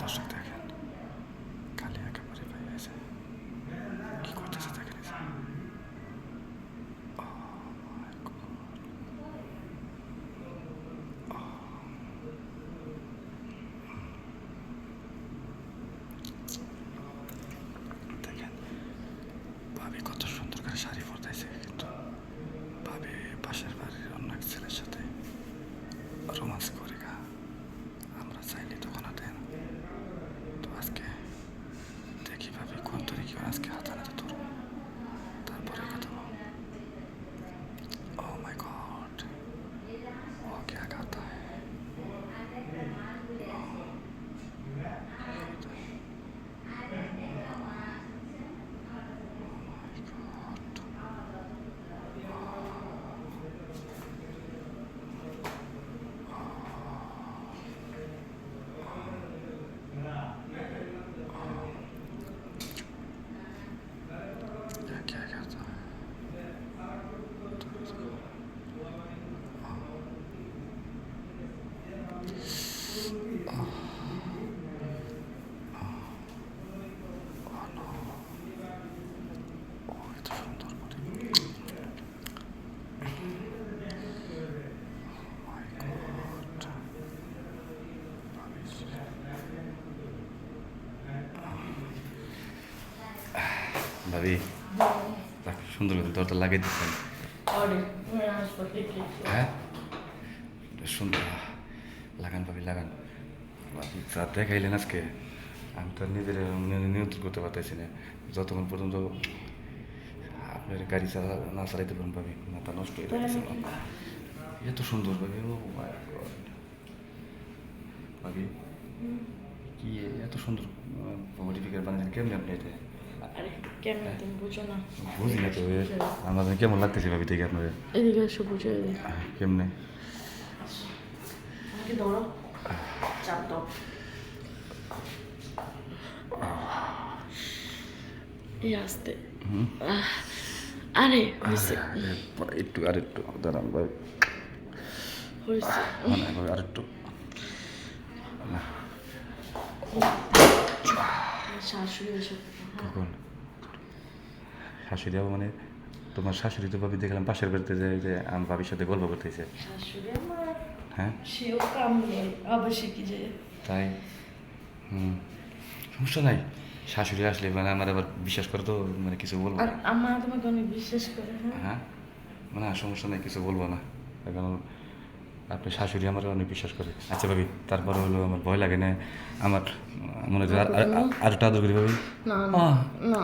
দর্শক দেখেন খালি একেবারে ভাই আছে কি করতেছে দেখেন দেখেন ভাবি কত সুন্দর করে শাড়ি পরতেছে কিন্তু ভাবি পাশের বাড়ির অন্য এক ছেলের সাথে রোমান্স করে গা আমরা চাইলে তখন দেন তো আজকে দেখি ভাবি কোন তরিকে আজকে হাত আনাতে তোর তারপরে কথা ও মাই গড ও क्या गाता है क्या करता है এত সুন্দর করে মাই গড ভাবি সুন্দর করে দরজা লাগিয়ে দিচ্ছেন হ্যাঁ সুন্দর লাগান ভাবি লাগান ভাবি যা দেখাইলেন আজকে আমি তো নিজের নিয়ন্ত্রণ করতে পারতেছি না যতক্ষণ পর্যন্ত আপনার গাড়ি না চালাইতে পারেন ভাবি মাথা নষ্ট হয়ে যাচ্ছে এত সুন্দর ভাবি ও মাই গড ভাবি কি এত সুন্দর বডি ফিগার বানিয়েছেন কেমনি আপনি এটা বুঝি না তো আমাদের কেমন লাগতেছে ভাবি দেখে আপনার এদিকে এসে বুঝে কেমনে ধরো চাপ দাও এই আসতে আরে একটু আরেকটু দাঁড়ান ভাই হয়েছে আরেকটু শাশুড়ি এসে কখন শাশুড়ি যাবো মানে তোমার শাশুড়ি তো ভাবি দেখলাম পাশের বাড়িতে যে আমার ভাবির সাথে গল্প করতেছে শাশুড়ি আমার হ্যাঁ সেও কাম নেই আবার শিখি যে তাই সমস্যা নাই শাশুড়ি আসলে মানে আমার আবার বিশ্বাস করে তো মানে কিছু বলবো আর আমার তোমাকে অনেক বিশ্বাস করে হ্যাঁ মানে সমস্যা নাই কিছু বলবো না কারণ আপনি শাশুড়ি আমার অনেক বিশ্বাস করে আচ্ছা ভাবি তারপরে হলো আমার ভয় লাগে না আমার মনে হয় আর একটু আদর করি ভাবি না না